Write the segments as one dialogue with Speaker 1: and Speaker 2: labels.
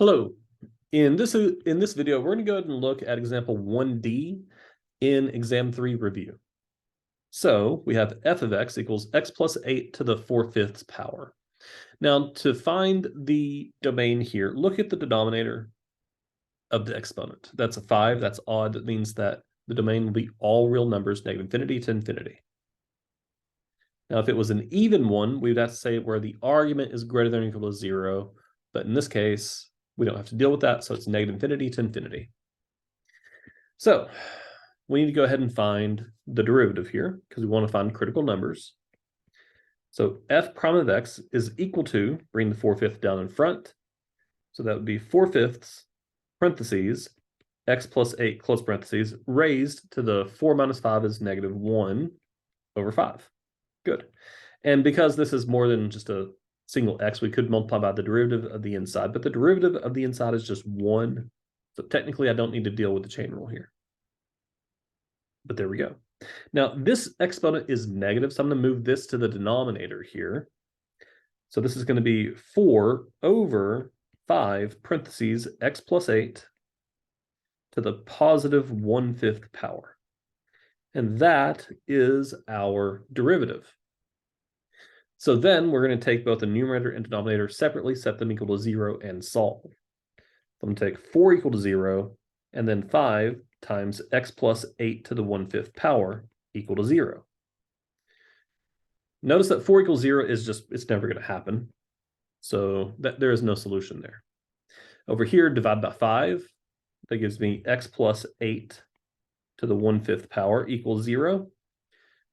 Speaker 1: Hello. In this video, we're going to go ahead and look at example 1D in exam 3 review. So we have f of x equals x plus 8 to the 4/5 power. Now, to find the domain here, look at the denominator of the exponent. That's a 5. That's odd. That means that the domain will be all real numbers, negative infinity to infinity. Now, if it was an even one, we would have to say where the argument is greater than or equal to 0. But in this case, we don't have to deal with that, so it's negative infinity to infinity. So we need to go ahead and find the derivative here because we want to find critical numbers. So f prime of x is equal to, bring the 4/5 down in front. So that would be 4/5 parentheses x plus 8 close parentheses raised to the 4 minus 5 is negative 1 over 5. Good. And because this is more than just a single x, we could multiply by the derivative of the inside, but the derivative of the inside is just 1. So technically, I don't need to deal with the chain rule here. But there we go. Now, this exponent is negative, so I'm going to move this to the denominator here. So this is going to be 4 over 5 parentheses x plus 8 to the positive 1/5 power. And that is our derivative. So then we're going to take both the numerator and denominator separately, set them equal to 0, and solve. I'm going to take 4 equal to 0, and then 5 times x plus 8 to the 1/5 power equal to 0. Notice that 4 equals 0 is just, it's never going to happen. So there is no solution there. Over here, divide by 5. That gives me x plus 8 to the 1/5 power equals 0.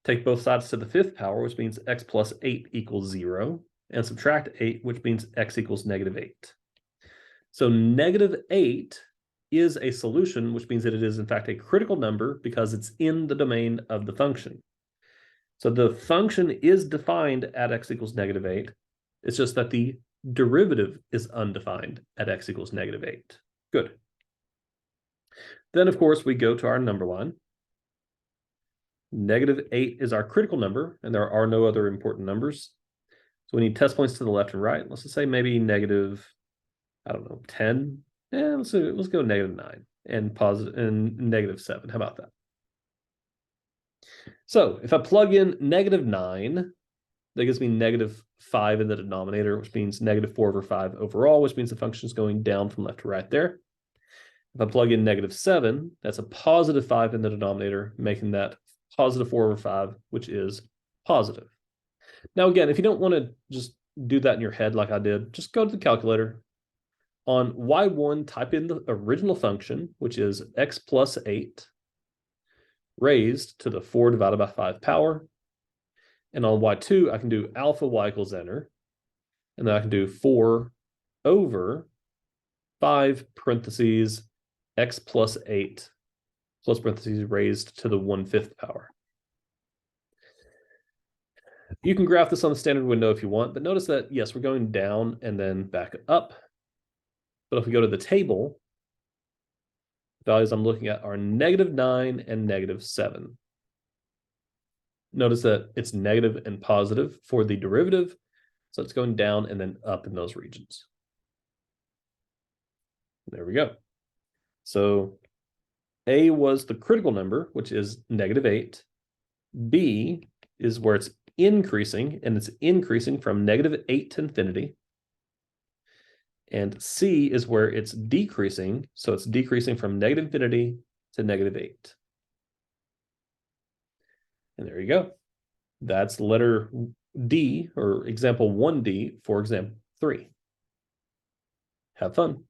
Speaker 1: Take both sides to the 5th power, which means x plus 8 equals 0, and subtract 8, which means x equals negative 8. So negative 8 is a solution, which means that it is in fact a critical number because it's in the domain of the function. So the function is defined at x equals negative 8. It's just that the derivative is undefined at x equals negative 8. Good. Then, of course, we go to our number line. Negative 8 is our critical number, and there are no other important numbers. So we need test points to the left and right. Let's just say maybe negative, I don't know, 10. Yeah, let's go negative 9 and positive and negative 7. How about that? So if I plug in negative 9, that gives me negative 5 in the denominator, which means negative 4 over 5 overall, which means the function is going down from left to right there. If I plug in negative 7, that's a positive 5 in the denominator, making that positive 4 over 5, which is positive. Now, again, if you don't want to just do that in your head like I did, just go to the calculator. On y1, type in the original function, which is x plus 8 raised to the 4 divided by 5 power. And on y2, I can do alpha y equals enter. And then I can do 4 over 5 parentheses x plus 8 close parentheses raised to the 1/5 power. You can graph this on the standard window if you want, but notice that, yes, we're going down and then back up. But if we go to the table, the values I'm looking at are negative 9 and negative 7. Notice that it's negative and positive for the derivative, so it's going down and then up in those regions. There we go. So A was the critical number, which is negative 8. B is where it's increasing, and it's increasing from negative 8 to infinity. And C is where it's decreasing, so it's decreasing from negative infinity to negative 8. And there you go. That's letter D, or example 1D for example 3. Have fun.